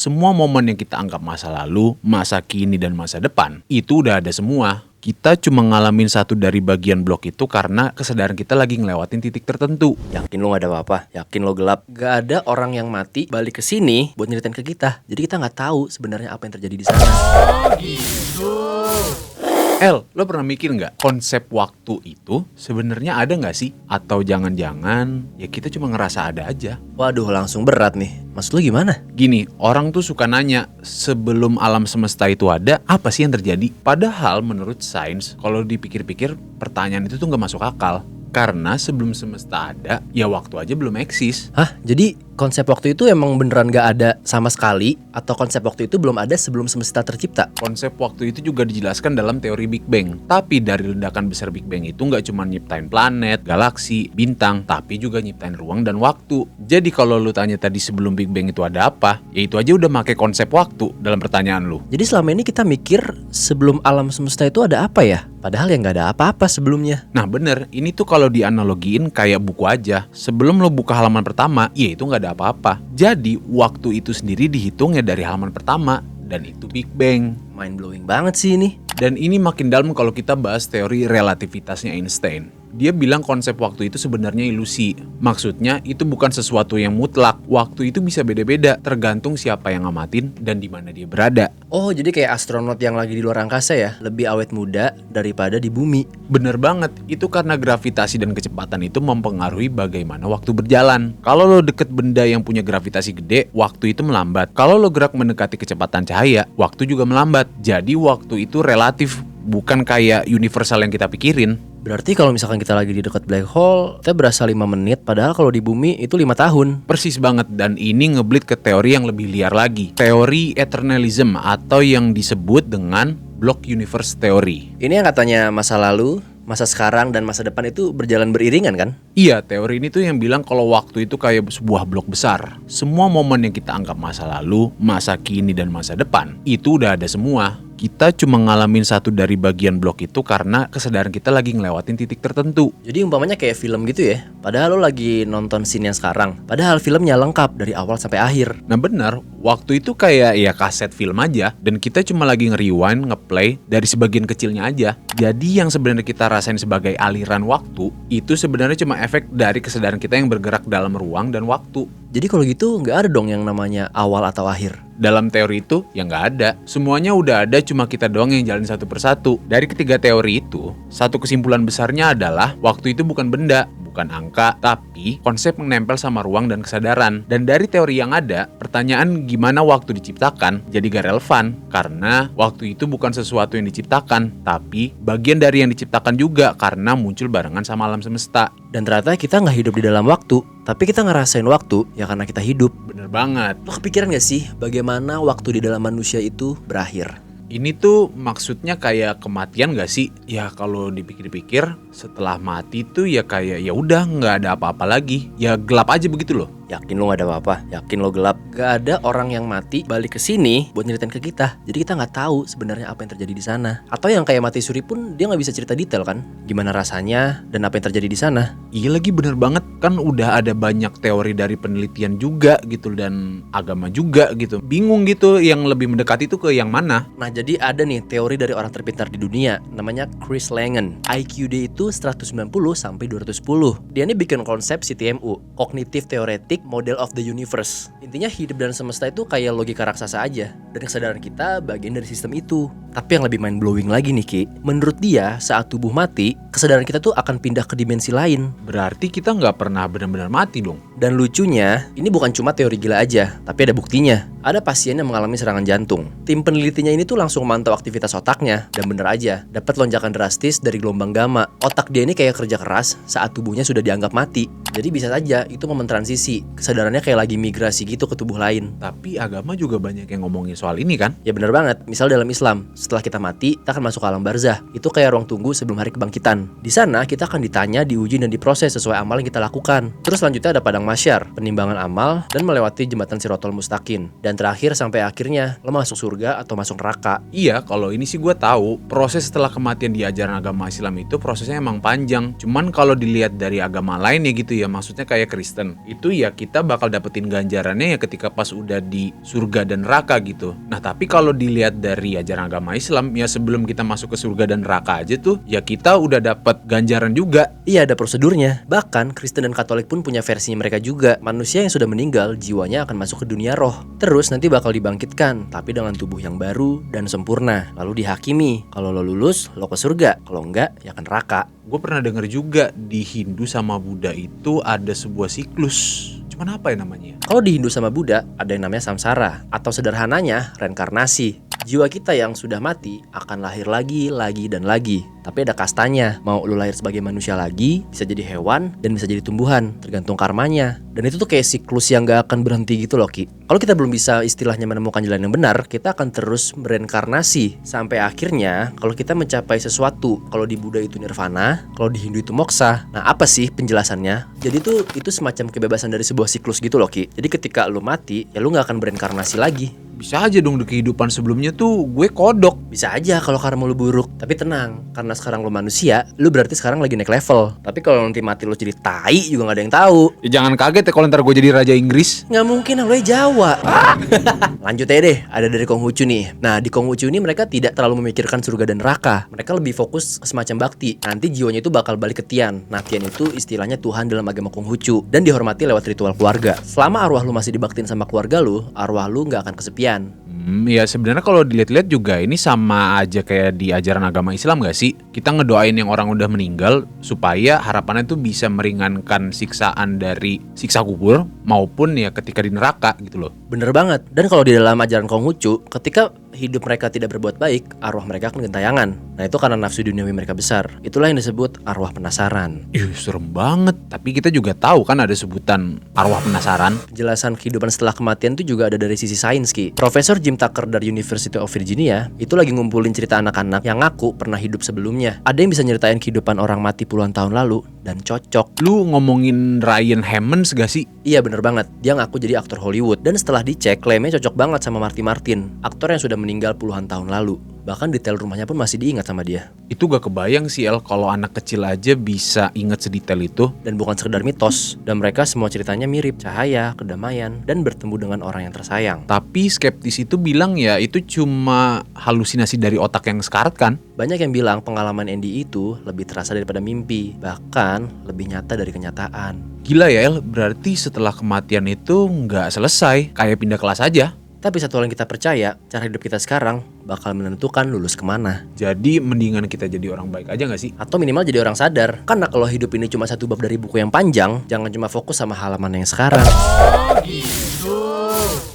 semua momen yang kita anggap masa lalu, masa kini, dan masa depan, itu udah ada semua. Kita cuma ngalamin satu dari bagian blok itu karena kesadaran kita lagi ngelewatin titik tertentu. Yakin lo gak ada apa-apa? Yakin lo gelap? Gak ada orang yang mati balik ke sini buat nyeritain ke kita. Jadi kita gak tahu sebenarnya apa yang terjadi di sana. El, lo pernah mikir nggak konsep waktu itu sebenarnya ada nggak sih? Atau jangan-jangan ya kita cuma ngerasa ada aja? Waduh, langsung berat nih. Maksud lo gimana? Gini, orang tuh suka nanya, sebelum alam semesta itu ada, apa sih yang terjadi? Padahal menurut sains, kalau dipikir-pikir, pertanyaan itu tuh nggak masuk akal. Karena sebelum semesta ada, ya waktu aja belum eksis. Hah? Jadi konsep waktu itu emang beneran gak ada sama sekali? Atau konsep waktu itu belum ada sebelum semesta tercipta? Konsep waktu itu juga dijelaskan dalam teori Big Bang. Tapi dari ledakan besar Big Bang itu nggak cuma nyiptain planet, galaksi, bintang, tapi juga nyiptain ruang dan waktu. Jadi kalau lu tanya tadi sebelum Big Bang itu ada apa, ya itu aja udah pakai konsep waktu dalam pertanyaan lu. Jadi selama ini kita mikir sebelum alam semesta itu ada apa ya? Padahal ya gak ada apa-apa sebelumnya. Nah bener, ini tuh kalau dianalogiin kayak buku aja. Sebelum lo buka halaman pertama, ya itu nggak ada apa-apa. Jadi waktu itu sendiri dihitungnya dari halaman pertama, dan itu Big Bang. Mind blowing banget sih ini. Dan ini makin dalam kalau kita bahas teori relativitasnya Einstein. Dia bilang konsep waktu itu sebenarnya ilusi. Maksudnya itu bukan sesuatu yang mutlak. Waktu itu bisa beda-beda, tergantung siapa yang ngamatin dan di mana dia berada. Oh, jadi kayak astronot yang lagi di luar angkasa ya, lebih awet muda daripada di bumi. Bener banget, itu karena gravitasi dan kecepatan itu mempengaruhi bagaimana waktu berjalan. Kalau lo deket benda yang punya gravitasi gede, waktu itu melambat. Kalau lo gerak mendekati kecepatan cahaya, waktu juga melambat. Jadi waktu itu relatif, bukan kayak universal yang kita pikirin. Berarti kalau misalkan kita lagi di dekat black hole, kita berasa 5 menit, padahal kalau di bumi itu 5 tahun. Persis banget, dan ini ngeblit ke teori yang lebih liar lagi. Teori eternalism atau yang disebut dengan block universe theory. Ini yang katanya masa lalu, masa sekarang, dan masa depan itu berjalan beriringan kan? Iya, teori ini tuh yang bilang kalau waktu itu kayak sebuah blok besar. Semua momen yang kita anggap masa lalu, masa kini, dan masa depan, itu udah ada semua. Kita cuma ngalamin satu dari bagian blok itu karena kesadaran kita lagi ngelewatin titik tertentu. Jadi umpamanya kayak film gitu ya. Padahal lo lagi nonton scene yang sekarang, padahal filmnya lengkap dari awal sampai akhir. Nah benar, waktu itu kayak ya kaset film aja. Dan kita cuma lagi nge-rewind, nge-play dari sebagian kecilnya aja. Jadi yang sebenarnya kita rasain sebagai aliran waktu, itu sebenarnya cuma efek dari kesadaran kita yang bergerak dalam ruang dan waktu. Jadi kalau gitu nggak ada dong yang namanya awal atau akhir. Dalam teori itu ya nggak ada. Semuanya udah ada, cuma kita doang yang jalan satu persatu. Dari ketiga teori itu, satu kesimpulan besarnya adalah waktu itu bukan benda, bukan angka, tapi konsep menempel sama ruang dan kesadaran. Dan dari teori yang ada, pertanyaan gimana waktu diciptakan jadi gak relevan. Karena waktu itu bukan sesuatu yang diciptakan, tapi bagian dari yang diciptakan juga karena muncul barengan sama alam semesta. Dan ternyata kita nggak hidup di dalam waktu, tapi kita ngerasain waktu ya karena kita hidup. Bener banget. Lo kepikiran gak sih bagaimana waktu di dalam manusia itu berakhir? Ini tuh maksudnya kayak kematian gak sih? Ya kalau dipikir-pikir, setelah mati tuh ya kayak ya udah nggak ada apa-apa lagi. Ya gelap aja begitu loh. Yakin lo gak ada apa-apa? Yakin lo gelap? Gak ada orang yang mati balik ke sini buat nyeritain ke kita. Jadi kita nggak tahu sebenarnya apa yang terjadi di sana. Atau yang kayak mati suri pun dia nggak bisa cerita detail kan? Gimana rasanya dan apa yang terjadi di sana? Iya lagi, bener banget. Kan udah ada banyak teori dari penelitian juga gitu, dan agama juga gitu. Bingung gitu yang lebih mendekati itu ke yang mana. Nah jadi ada nih teori dari orang terpintar di dunia, namanya Chris Langan. IQ dia itu 190 sampai 210. Dia ini bikin konsep CTMU, Cognitive Theoretic Model of the Universe. Intinya hidup dan semesta itu kayak logika raksasa aja, dan kesadaran kita bagian dari sistem itu. Tapi yang lebih mind blowing lagi nih Ki, menurut dia saat tubuh mati, kesadaran kita tuh akan pindah ke dimensi lain. Berarti kita nggak pernah benar-benar mati dong. Dan lucunya, ini bukan cuma teori gila aja, tapi ada buktinya. Ada pasien yang mengalami serangan jantung. Tim penelitinya ini tuh langsung mantau aktivitas otaknya, dan bener aja, dapat lonjakan drastis dari gelombang gamma. Otak dia ini kayak kerja keras saat tubuhnya sudah dianggap mati. Jadi bisa saja itu momen transisi, kesadarannya kayak lagi migrasi gitu ke tubuh lain. Tapi agama juga banyak yang ngomongin soal soal ini kan? Ya bener banget, misal dalam Islam, setelah kita mati, kita akan masuk ke alam barzah. Itu kayak ruang tunggu sebelum hari kebangkitan. Di sana, kita akan ditanya, diuji, dan diproses sesuai amal yang kita lakukan. Terus selanjutnya ada padang mahsyar, penimbangan amal, dan melewati jembatan Sirotol Mustaqim. Dan terakhir sampai akhirnya, lo masuk surga atau masuk neraka. Iya, kalau ini sih gue tahu, proses setelah kematian di ajaran agama Islam itu prosesnya emang panjang. Cuman kalau dilihat dari agama lain ya gitu ya, maksudnya kayak Kristen, itu ya kita bakal dapetin ganjarannya ya ketika pas udah di surga dan neraka gitu. Nah tapi kalau dilihat dari ajaran agama Islam, ya sebelum kita masuk ke surga dan neraka aja tuh, ya kita udah dapet ganjaran juga. Iya, ada prosedurnya. Bahkan Kristen dan Katolik pun punya versinya mereka juga. Manusia yang sudah meninggal, jiwanya akan masuk ke dunia roh. Terus nanti bakal dibangkitkan, tapi dengan tubuh yang baru dan sempurna. Lalu dihakimi. Kalau lo lulus, lo ke surga. Kalau enggak, ya ke neraka. Gue pernah denger juga di Hindu sama Buddha itu ada sebuah siklus. Cuman apa ya namanya? Kalau di Hindu sama Buddha, ada yang namanya samsara. Atau sederhananya, reinkarnasi. Jiwa kita yang sudah mati akan lahir lagi, dan lagi. Tapi ada kastanya. Mau lu lahir sebagai manusia lagi, bisa jadi hewan, dan bisa jadi tumbuhan. Tergantung karmanya. Dan itu tuh kayak siklus yang gak akan berhenti gitu loh, Ki. Kalau kita belum bisa istilahnya menemukan jalan yang benar, kita akan terus bereinkarnasi. Sampai akhirnya, kalau kita mencapai sesuatu, kalau di Buddha itu nirvana, kalau di Hindu itu moksha. Nah, apa sih penjelasannya? Jadi tuh itu semacam kebebasan dari sebuah siklus gitu loh, Ki. Jadi ketika lu mati, ya lu gak akan bereinkarnasi lagi. Bisa aja dong di kehidupan sebelumnya tuh gue kodok. Bisa aja kalau karma lu buruk. Tapi tenang, karena sekarang lu manusia, lu berarti sekarang lagi naik level. Tapi kalau nanti mati lu jadi tai juga gak ada yang tahu. Ya jangan kaget ya kalau ntar gue jadi Raja Inggris. Nggak mungkin, lu Jawa. Lanjut aja deh, ada dari Konghucu nih. Nah di Konghucu ini mereka tidak terlalu memikirkan surga dan neraka. Mereka lebih fokus ke semacam bakti. Nanti jiwanya itu bakal balik ke Tian. Nah Tian itu istilahnya Tuhan dalam agama Konghucu. Dan dihormati lewat ritual keluarga. Selama arwah lu masih dibaktiin sama keluarga lu, arwah lu nggak akan kesepian. Ya sebenarnya kalau dilihat-lihat juga ini sama aja kayak di ajaran agama Islam gak sih? Kita ngedoain yang orang udah meninggal supaya harapannya tuh bisa meringankan siksaan dari siksa kubur maupun ya ketika di neraka gitu loh. Bener banget. Dan kalau di dalam ajaran Konghucu, ketika hidup mereka tidak berbuat baik, arwah mereka akan gentayangan. Nah itu karena nafsu duniawi mereka besar. Itulah yang disebut arwah penasaran. Serem banget. Tapi kita juga tahu kan ada sebutan arwah penasaran. Penjelasan kehidupan setelah kematian itu juga ada dari sisi sains, Ki. Profesor Jim Tucker dari University of Virginia itu lagi ngumpulin cerita anak-anak yang ngaku pernah hidup sebelumnya. Ada yang bisa nyeritain kehidupan orang mati puluhan tahun lalu dan cocok. Lu ngomongin Ryan Hemmons gak sih? Iya bener banget. Dia ngaku jadi aktor Hollywood. Dan setelah dicek, klaimnya cocok banget sama Marty Martin, aktor yang sudah meninggal puluhan tahun lalu. Bahkan detail rumahnya pun masih diingat sama dia. Itu gak kebayang sih El, kalau anak kecil aja bisa inget sedetail itu. Dan bukan sekedar mitos. Dan mereka semua ceritanya mirip, cahaya, kedamaian, dan bertemu dengan orang yang tersayang. Tapi skeptis itu bilang ya itu cuma halusinasi dari otak yang sekarat kan? Banyak yang bilang pengalaman Andy itu lebih terasa daripada mimpi. Bahkan lebih nyata dari kenyataan. Gila ya El, berarti setelah kematian itu nggak selesai, kayak pindah kelas aja. Tapi satu hal yang kita percaya, cara hidup kita sekarang bakal menentukan lulus kemana. Jadi mendingan kita jadi orang baik aja gak sih? Atau minimal jadi orang sadar. Karena kalau hidup ini cuma satu bab dari buku yang panjang, jangan cuma fokus sama halaman yang sekarang.